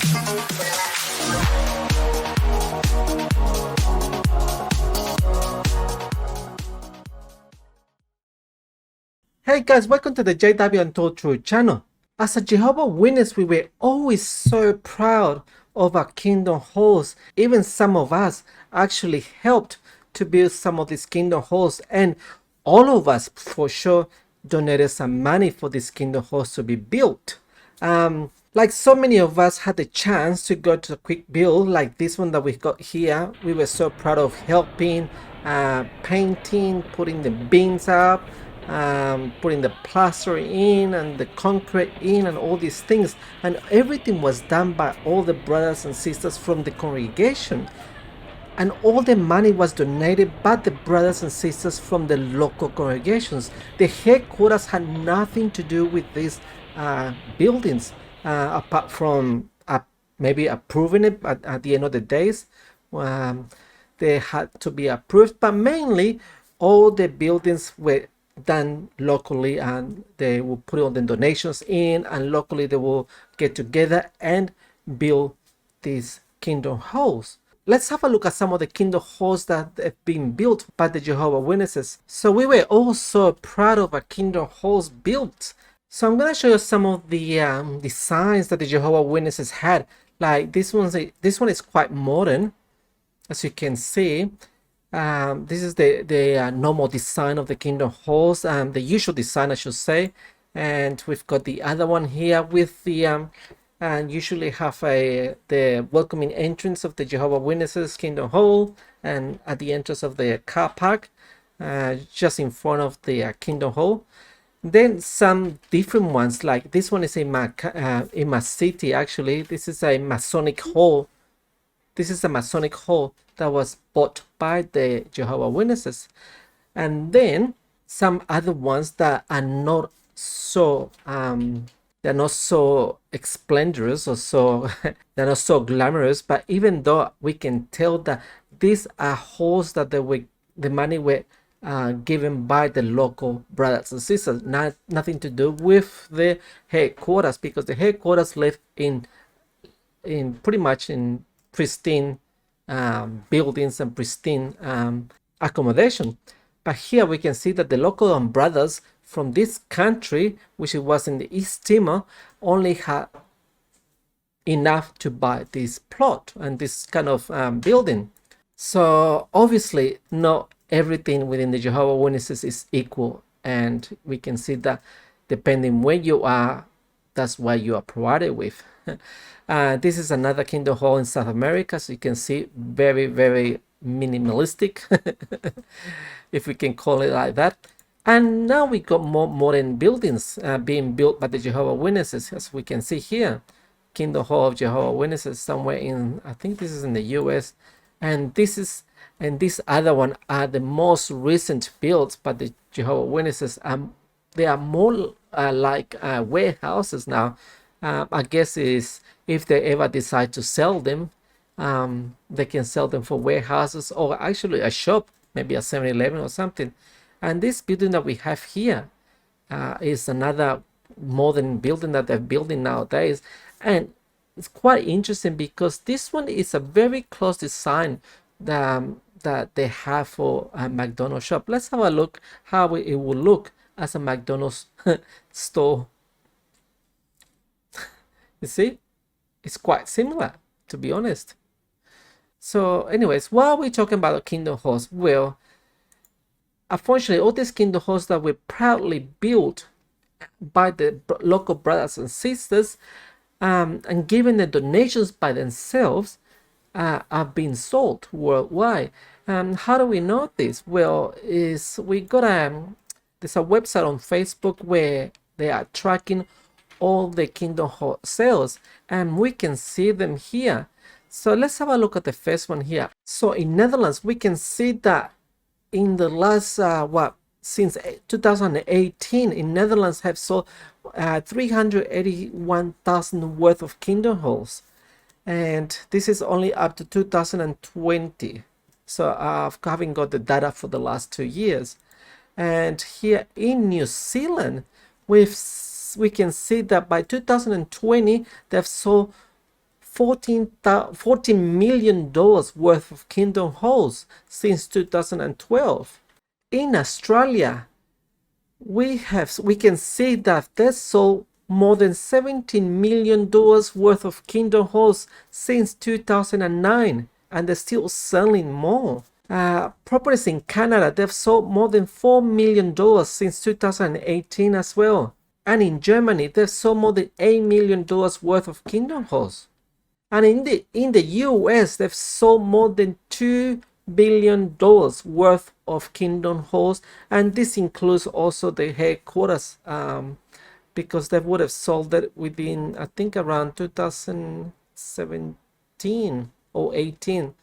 Hey guys, welcome to the JW Untitled channel. As a Jehovah Witness, we were always so proud of our kingdom halls. Even some of us actually helped to build some of these kingdom halls, and all of us for sure donated some money for these kingdom halls to be built. Like so many of us had the chance to go to a quick build like this one that we got here. We were so proud of helping, painting, putting the beams up, putting the plaster in and the concrete in and all these things, and everything was done by all the brothers and sisters from the congregation, and all the money was donated by the brothers and sisters from the local congregations. The headquarters had nothing to do with these buildings, apart from maybe approving it at the end of the days. They had to be approved, but mainly all the buildings were done locally, and they will put all the donations in, and locally they will get together and build these kingdom halls. Let's have a look at some of the kingdom halls that have been built by the Jehovah Witnesses. So we were all so proud of our kingdom halls built. So I'm going to show you some of the designs that the Jehovah Witnesses had. Like this one is quite modern, as you can see. This is the normal design of the kingdom halls, the usual design I should say, and we've got the other one here with the and usually have the welcoming entrance of the Jehovah Witnesses kingdom hall, and at the entrance of the car park, just in front of the kingdom hall. Then some different ones, like this one is in my city. Actually, this is a Masonic hall. This is a Masonic hall that was bought by the Jehovah Witnesses. And then some other ones that are not so they're not so splendorous, or so they're not so glamorous, but even though we can tell that these are halls that the money were given by the local brothers and sisters, nothing to do with the headquarters, because the headquarters live in pretty much in pristine buildings and pristine accommodation. But here we can see that the local brothers from this country, which it was in the East Timor, only had enough to buy this plot and this kind of building. So obviously not everything within the Jehovah Witnesses is equal, and we can see that depending where you are, that's what you are provided with. This is another kingdom hall in South America, so you can see very, very minimalistic, if we can call it like that. And now we got more modern buildings being built by the Jehovah Witnesses, as we can see here. Kingdom Hall of Jehovah Witnesses, somewhere in, I think this is in the US, and this other one are the most recent builds by the Jehovah Witnesses. They are more like warehouses now. I guess is if they ever decide to sell them, they can sell them for warehouses, or actually a shop, maybe a 7-Eleven or something. And this building that we have here is another modern building that they're building nowadays, and it's quite interesting because this one is a very close design that they have for a McDonald's shop. Let's have a look how it will look as a McDonald's store. You see, it's quite similar, to be honest. So anyways, why are we talking about the kingdom halls? Well, unfortunately, all these kingdom halls that were proudly built by the local brothers and sisters, and given the donations by themselves, are being sold worldwide. How do we know this? Well, there's a website on Facebook where they are tracking all the kingdom hall sales, and we can see them here. So let's have a look at the first one here. So in Netherlands, we can see that in the last since 2018, in Netherlands have sold 381,000 worth of kingdom halls, and this is only up to 2020. So I haven't got the data for the last 2 years. And here in New Zealand, we can see that by 2020 they've sold $14 million worth of kingdom halls since 2012. In Australia, we can see that they sold more than $17 million worth of kingdom halls since 2009, and they're still selling more. Properties in Canada, they've sold more than $4 million since 2018 as well. And in Germany, they've sold more than $8 million worth of kingdom halls. And in the US, they've sold more than $2 billion worth of kingdom halls, and this includes also the headquarters, because they would have sold it within, I think, around 2017 or 18.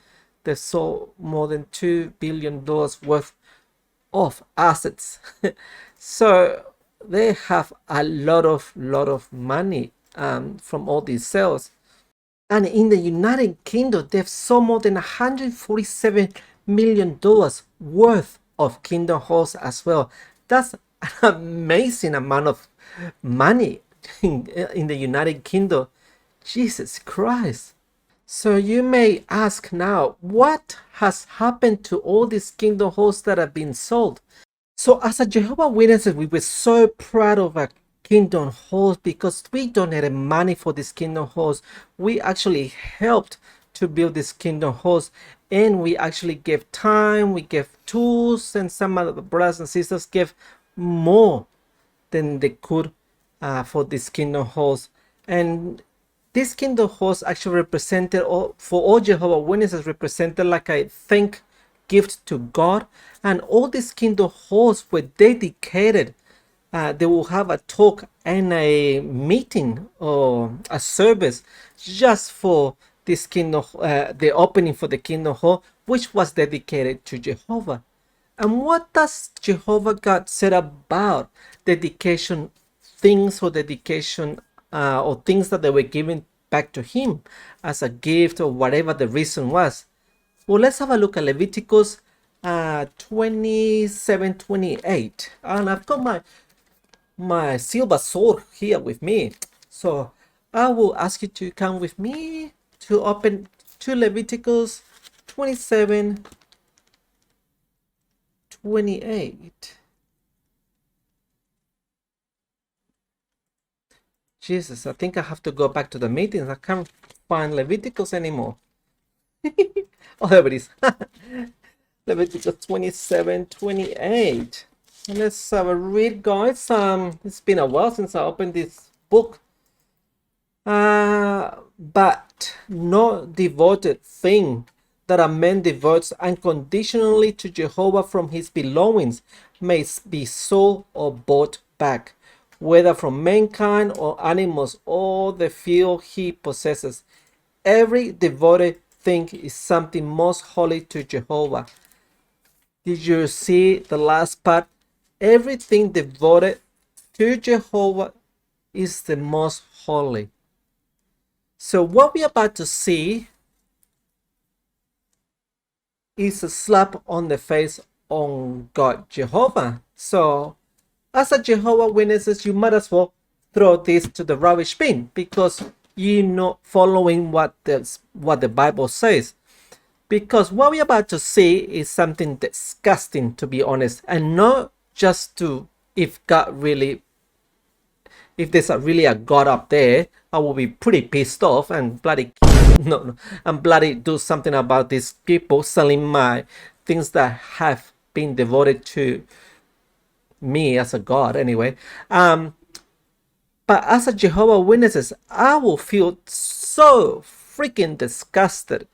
They sold more than $2 billion worth of assets. So they have a lot of money from all these sales. And in the United Kingdom, they've sold more than $147 million worth of kingdom halls as well. That's an amazing amount of money in the United Kingdom. Jesus Christ. So you may ask now, what has happened to all these kingdom halls that have been sold? So as a Jehovah's Witnesses, we were so proud of our kingdom halls because we donated money for these kingdom halls. We actually helped to build these kingdom halls, and we actually gave time, we gave tools, and some of the brothers and sisters gave more than they could for these kingdom halls. And these kingdom halls actually represented, for all Jehovah's Witnesses, represented like a thank gift to God. And all these kingdom halls were dedicated. They will have a talk and a meeting or a service just for this kingdom, the opening for the kingdom hall, which was dedicated to Jehovah. And what does Jehovah God said about dedication things, or dedication or things that they were given back to him as a gift, or whatever the reason was? Well, let's have a look at Leviticus 27:28. And I've got my silver sword here with me, so I will ask you to come with me to open to Leviticus 27:28. Jesus, I think I have to go back to the meetings. I can't find Leviticus anymore. Oh, there it is. Leviticus 27:28. Let's have a read, guys. It's been a while since I opened this book. But no devoted thing that a man devotes unconditionally to Jehovah from his belongings may be sold or bought back, whether from mankind or animals or the field he possesses. Every devoted thing is something most holy to Jehovah. Did you see the last part? Everything devoted to Jehovah is the most holy. So what we're about to see is a slap on the face on God Jehovah. So as a Jehovah's Witnesses, you might as well throw this to the rubbish bin, because you're not following what the Bible says. Because what we're about to see is something disgusting, to be honest, and not just to, if there's really a God up there, I will be pretty pissed off and bloody do something about these people selling my things that have been devoted to me as a God anyway. But as a Jehovah's Witnesses, I will feel so freaking disgusted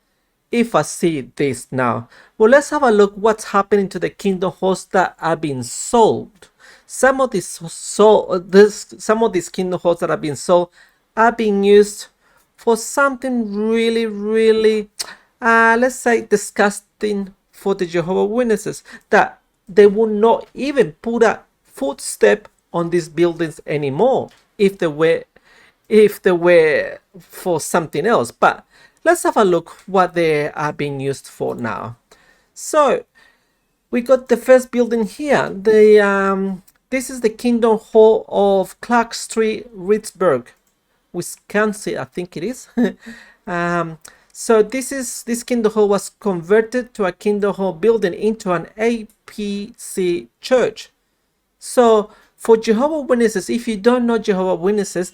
if I see this now. Well, let's have a look what's happening to the kingdom halls that are being sold. Some of these kingdom halls that are being sold are being used for something really, really, let's say, disgusting for the Jehovah's Witnesses, that they will not even put a footstep on these buildings anymore if they were for something else. But let's have a look what they are being used for now. So we got the first building here. This is the Kingdom Hall of Clark Street, Pittsburgh. Wisconsin, I think it is. So this Kingdom Hall was converted to a Kingdom Hall building into an APC church. So for Jehovah's Witnesses, if you don't know Jehovah's Witnesses,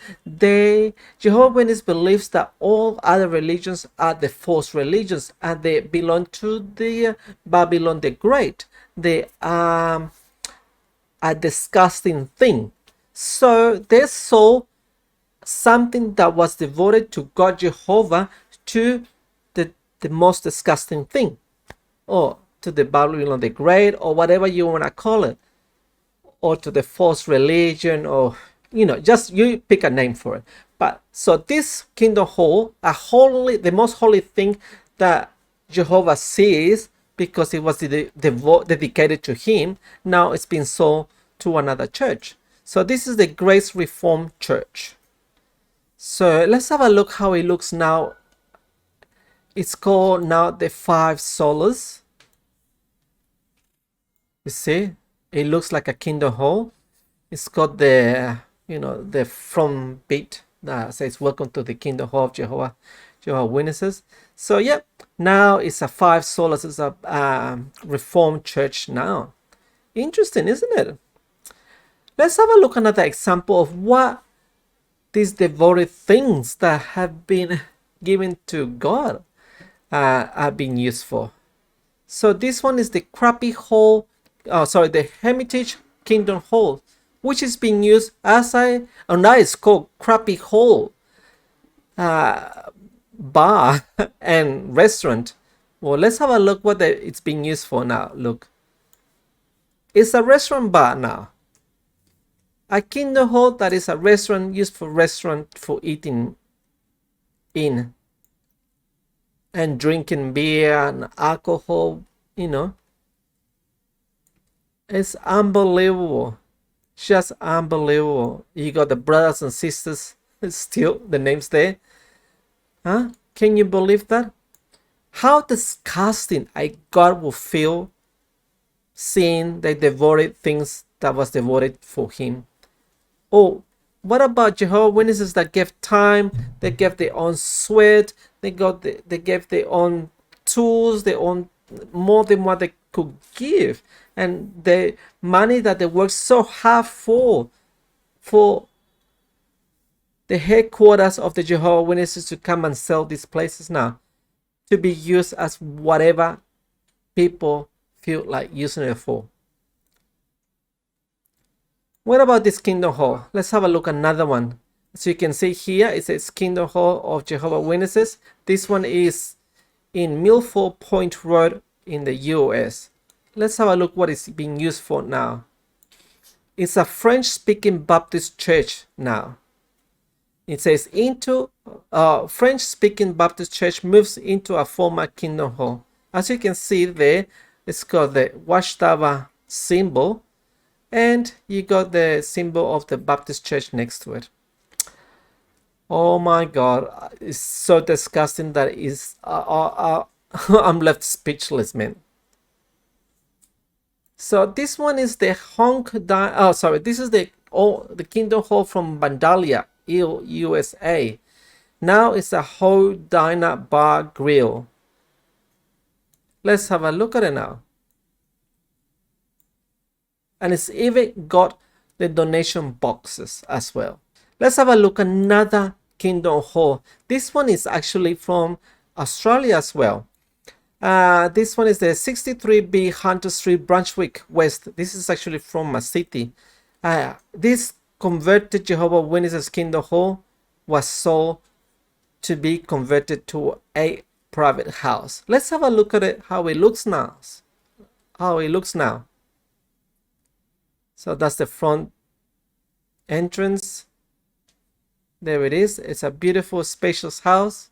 Jehovah's Witness believes that all other religions are the false religions and they belong to the Babylon the Great. They are a disgusting thing. So they saw something that was devoted to God Jehovah to the most disgusting thing, or to the Babylon the Great, or whatever you want to call it, or to the false religion, or just you pick a name for it. But so this Kingdom Hall, the most holy thing that Jehovah sees, because it was dedicated to him, now it's been sold to another church. So this is the Grace Reformed Church. So let's have a look how it looks now. It's called now the Five Solas. You see, it looks like a Kingdom Hall. It's got the the front beat that says "Welcome to the Kingdom Hall of Jehovah Witnesses." So yeah, now it's a Five Solas. It's a Reformed church now. Interesting, isn't it? Let's have a look at another example of what these devoted things that have been given to God are being used for. So this one is the the Hermitage Kingdom Hall, which is being used as now it's called Crappy Hall bar and restaurant. Well, let's have a look what it's being used for now. Look, it's a restaurant bar now. A Kingdom Hall that is a restaurant used for eating in and drinking beer and alcohol, It's unbelievable. Just unbelievable. You got the brothers and sisters, still the names there. Huh? Can you believe that? How disgusting a God will feel seeing the devoted things that was devoted for him. Oh, what about Jehovah's Witnesses that gave time, they gave their own sweat, they gave their own tools, their own more than what they could give, and the money that they worked so hard for the headquarters of the Jehovah's Witnesses to come and sell these places now, to be used as whatever people feel like using it for. What about this Kingdom Hall? Let's have a look at another one. So you can see here, it says Kingdom Hall of Jehovah's Witnesses. This one is in Milford Point Road in the US. Let's have a look what it's being used for now. It's a French-speaking Baptist church now. It says into French-speaking Baptist church moves into a former Kingdom Hall. As you can see there, it's got the watchtower symbol, and you got the symbol of the Baptist church next to it. Oh my God, it's so disgusting that is I'm left speechless, man. So this one is the this is the Kingdom Hall from Vandalia, USA. Now it's a whole diner bar grill. Let's have a look at it now. And it's even got the donation boxes as well. Let's have a look at another Kingdom Hall. This one is actually from Australia as well. This one is the 63B Hunter Street, Brunswick West. This is actually from a city. This converted Jehovah's Witnesses Kingdom Hall was sold to be converted to a private house. Let's have a look at it, how it looks now. So that's the front entrance. There it is. It's a beautiful, spacious house.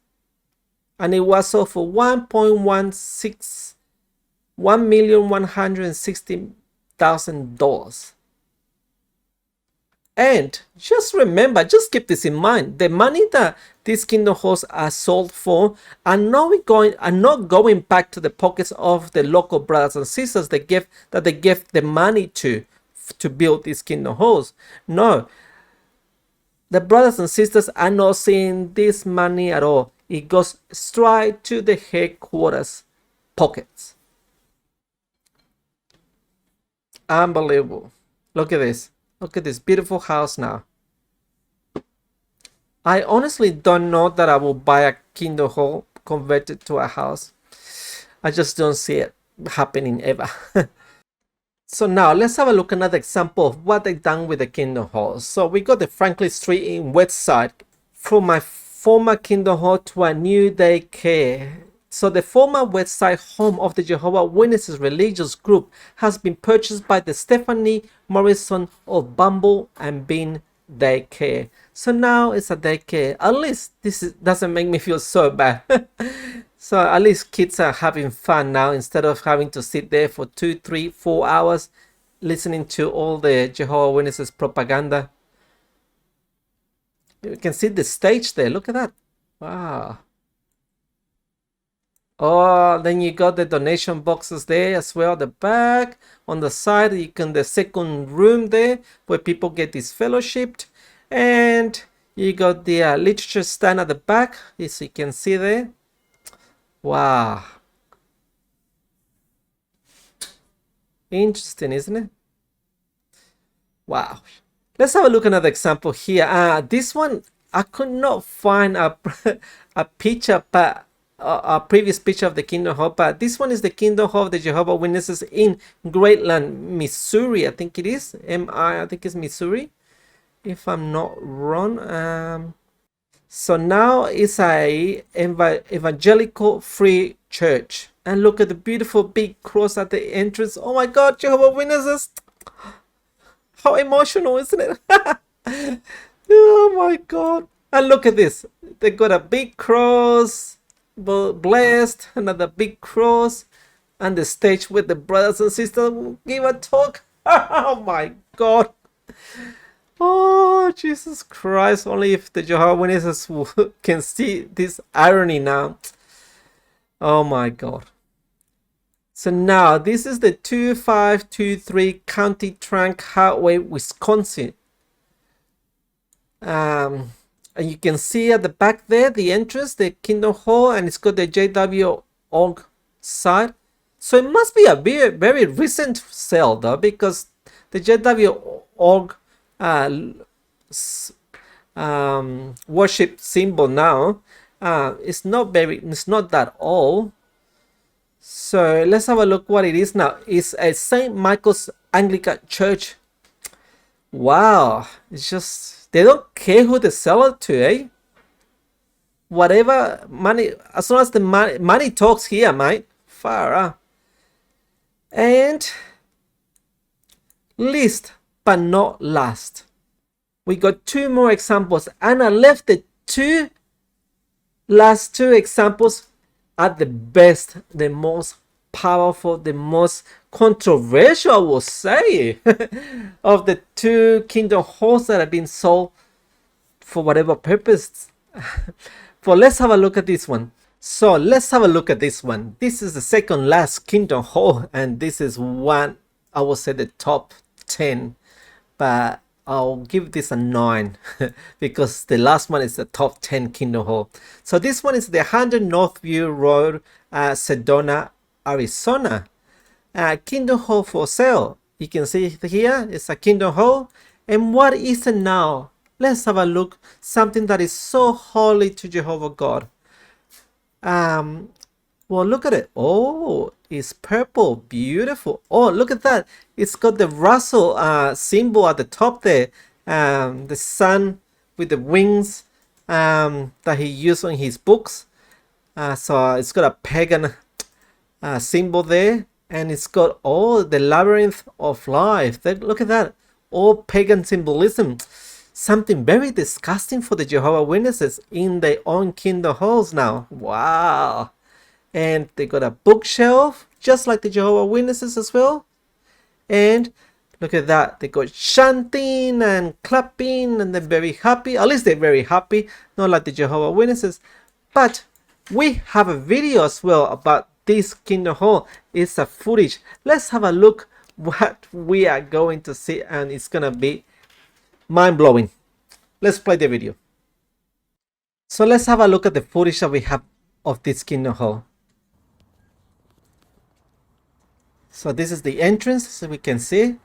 And it was sold for $1,160,000. And just remember, just keep this in mind, the money that these Kingdom Halls are sold for are not going back to the pockets of the local brothers and sisters they gave the money to build these Kingdom Halls. No, the brothers and sisters are not seeing this money at all. It goes straight to the headquarters pockets. Unbelievable. Look at this. Look at this beautiful house now. I honestly don't know that I will buy a Kindle Hall converted to a house. I just don't see it happening ever. So now let's have a look at another example of what they've done with the Kindle Hall. So we got the Franklin Street in Westside from my former Kindle Hall to a new daycare. So the former Westside home of the Jehovah Witnesses religious group has been purchased by the Stephanie Morrison of Bumble and Bean Daycare. So now it's a daycare. At least doesn't make me feel so bad. So at least kids are having fun now instead of having to sit there for 2, 3, 4 hours listening to all the Jehovah Witnesses propaganda. You can see the stage there. Look at that. Wow. Oh, then you got the donation boxes there as well. The back, on the side, you can the second room there where people get disfellowshipped, and you got the literature stand at the back, as you can see there. Wow, interesting, isn't it? Wow. Let's have a look at another example here. This one I could not find a picture, but a previous picture of the Kingdom Hall, but this one is the Kingdom Hall of the Jehovah Witnesses in Greatland, Missouri. I think it is. I think it's Missouri, if I'm not wrong. So now it's a evangelical free church, and look at the beautiful big cross at the entrance. Oh my God, Jehovah Witnesses! How emotional, isn't it? Oh my God! And look at this. They got a big cross. Blessed, another big cross, and the stage with the brothers and sisters will give a talk. Oh my God. Oh Jesus Christ, only if the Jehovah Witnesses can see this irony now. Oh my God. So now this is the 2523 County Trunk Highway, Wisconsin. And you can see at the back there, the entrance, the Kingdom Hall, and it's got the JW org side. So it must be a very, very recent sale though, because the JW org worship symbol now it's not that old. So let's have a look what it is now. It's a St. Michael's Anglican Church. Wow, it's just they don't care who they sell it to, eh? Whatever money, as long as the money talks here, mate. Far out. And least but not last, we got 2 more examples, and I left the last two examples at the best, the most powerful, the most controversial, I will say, of the 2 Kingdom Halls that have been sold for whatever purpose. But let's have a look at this one. So let's have a look at this one. This is the second last Kingdom Hall, and this is one, I would say, the top 10, but I'll give this a 9 because the last one is the top 10 Kingdom Hall. So this one is the 100 Northview Road, Sedona, Arizona. Kingdom Hall for sale. You can see here it's a Kingdom Hall. And what is it now? Let's have a look. Something that is so holy to Jehovah God. Well, look at it. Oh, it's purple. Beautiful. Oh, look at that. It's got the Russell symbol at the top there. The sun with the wings that he used on his books. So it's got a pagan symbol there. And it's got all the labyrinth of life. Look at that. All pagan symbolism. Something very disgusting for the Jehovah Witnesses in their own Kingdom Halls now. Wow. And they got a bookshelf, just like the Jehovah Witnesses as well. And look at that. They got chanting and clapping, and they're very happy. At least they're very happy. Not like the Jehovah Witnesses. But we have a video as well about this Kingdom Hall. It's a footage. Let's have a look what we are going to see, and it's gonna be mind-blowing. Let's play the video. So let's have a look at the footage that we have of this Kingdom Hall. So this is the entrance, so we can see.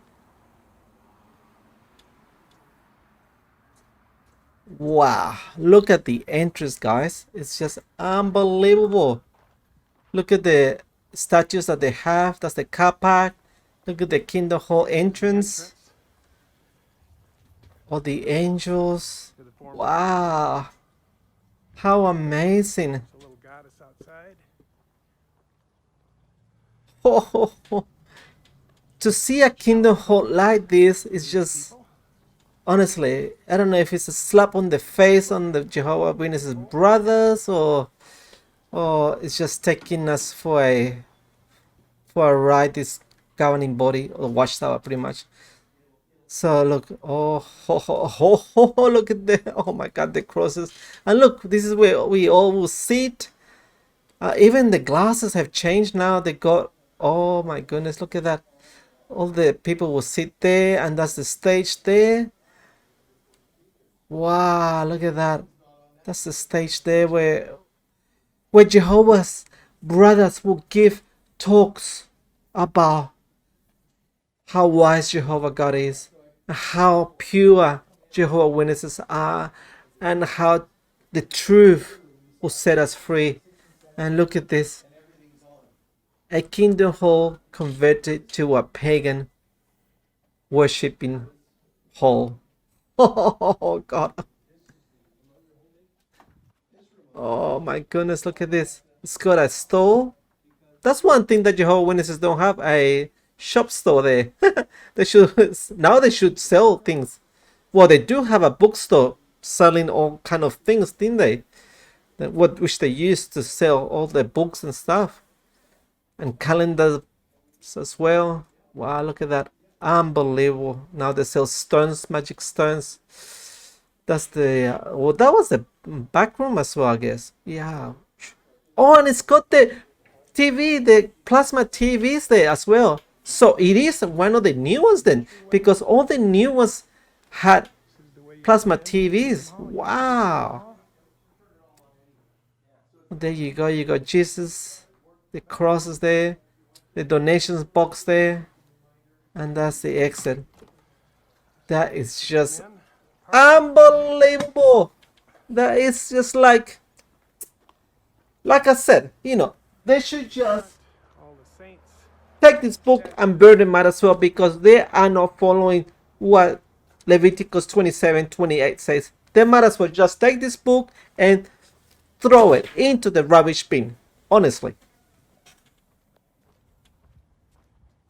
Wow, look at the entrance, guys. It's just unbelievable. Look at the statues that they have. That's the car park. Look at the Kingdom Hall entrance. All the angels. Wow. How amazing. Oh, to see a Kingdom Hall like this is just, honestly, I don't know if it's a slap on the face on the Jehovah's Witnesses brothers, or it's just taking us for a ride, this governing body or watchtower pretty much. So look, look at the, oh my God, the crosses. And look, this is where we all will sit. Even the glasses have changed now. They got, oh my goodness, look at that. All the people will sit there, and that's the stage there. Wow, look at that. That's the stage there where Jehovah's brothers will give talks about how wise Jehovah God is, how pure Jehovah's Witnesses are, and how the truth will set us free. And look at this. A Kingdom Hall converted to a pagan worshipping hall. Oh God. Oh my goodness, look at this. It's got a store. That's one thing that Jehovah's Witnesses don't have, a shop store there. They should sell things. Well, they do have a bookstore selling all kind of things, didn't they? Which they used to sell all their books and stuff. And calendars as well. Wow, look at that. Unbelievable. Now they sell stones, magic stones. That's the, well, that was the back room as well, I guess. Yeah. Oh, and it's got the TV, the plasma TVs there as well. So it is one of the new ones then, because all the new ones had plasma TVs. Wow. There you go. You got Jesus, the crosses there, the donations box there, and that's the exit. That is just unbelievable. That is just like I said, they should just take this book and burn them out as well, because they are not following what Leviticus 27:28 says. They might as well just take this book and throw it into the rubbish bin. Honestly.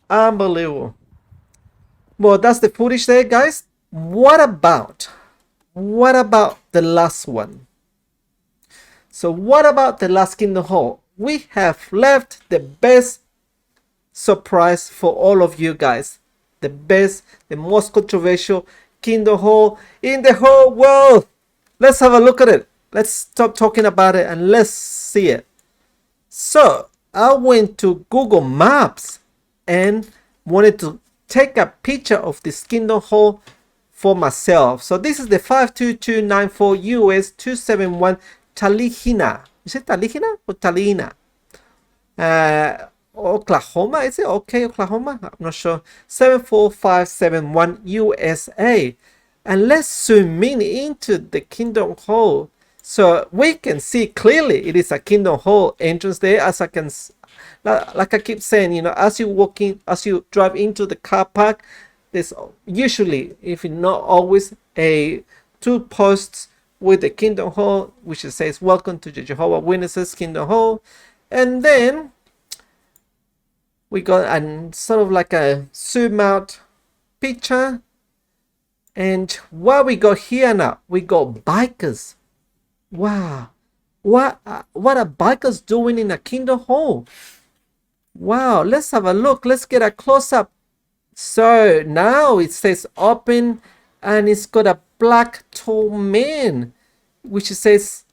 Unbelievable. Well, that's the footage there, guys. What about the last one? So what about the last Kingdom Hall? We have left the best surprise for all of you guys. The best, the most controversial Kingdom Hall in the whole world. Let's have a look at it. Let's stop talking about it and let's see it. So I went to Google Maps and wanted to take a picture of this Kingdom Hall for myself. So this is the 52294 US 271 Talihina. Is it Talihina or Talihina? Oklahoma, is it? Okay, Oklahoma? I'm not sure. 74571 USA. And let's zoom in into the Kingdom Hall so we can see clearly it is a Kingdom Hall entrance there. As I can, like I keep saying, as you drive into the car park, there's usually, if not always, two posts with the Kingdom Hall, which says "Welcome to the Jehovah's Witnesses Kingdom Hall," and then we got a sort of like a zoom out picture. And what we got here now, we got bikers. Wow, what are bikers doing in a Kingdom Hall? Wow, let's have a look. Let's get a close up. So now it says open, and it's got a black tall man, which it says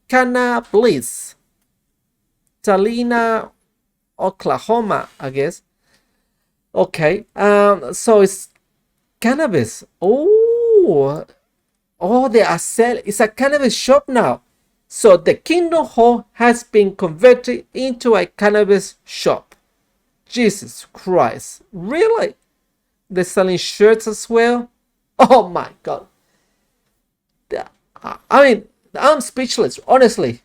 Kana Bliss, Talina, Oklahoma, I guess. Okay, so it's cannabis. Oh, they are selling. It's a cannabis shop now. So the Kingdom Hall has been converted into a cannabis shop. Jesus Christ. Really? They're selling shirts as well? Oh my God. I mean, I'm speechless. Honestly,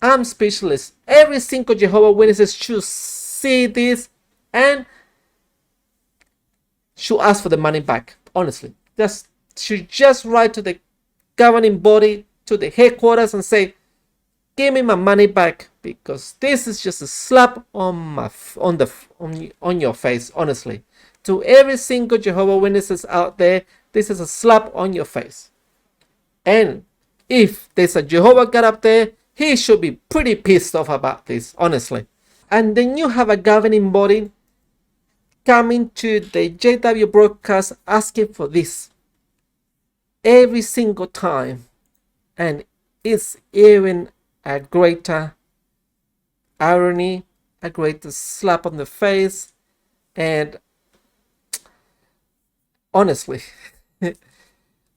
I'm speechless. Every single Jehovah Witnesses should see this and should ask for the money back. Honestly, just should just write to the governing body, to the headquarters, and say, "Give me my money back," because this is just a slap on my on your face. Honestly, to every single Jehovah Witnesses out there, this is a slap on your face. And if there's a Jehovah God up there, he should be pretty pissed off about this. Honestly. And then you have a governing body coming to the JW broadcast asking for this every single time, and it's even a greater irony, a greater slap on the face, and honestly,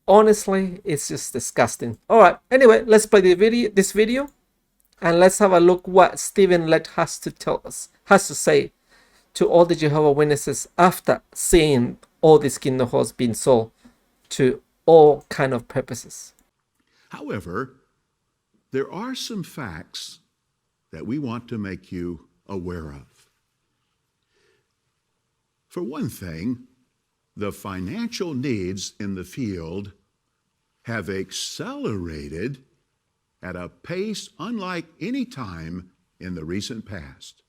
honestly, it's just disgusting. All right, anyway, let's play this video, and let's have a look what Stephen Lett has to say to all the Jehovah Witnesses after seeing all these kingdom halls being sold to all kind of purposes. However, there are some facts that we want to make you aware of. For one thing, the financial needs in the field have accelerated at a pace unlike any time in the recent past.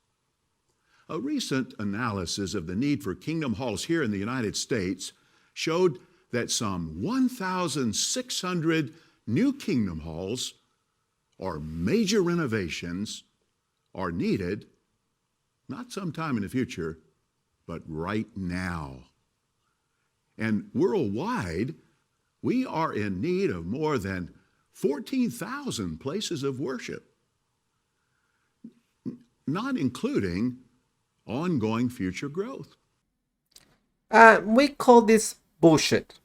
A recent analysis of the need for kingdom halls here in the United States showed that some 1,600 new kingdom halls or major renovations are needed, not sometime in the future, but right now. And worldwide, we are in need of more than 14,000 places of worship, not including ongoing future growth. We call this bullshit.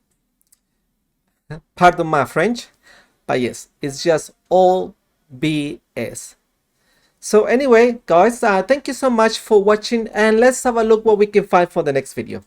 Pardon my French, but yes, it's just all BS. So anyway, guys, thank you so much for watching, and let's have a look what we can find for the next video.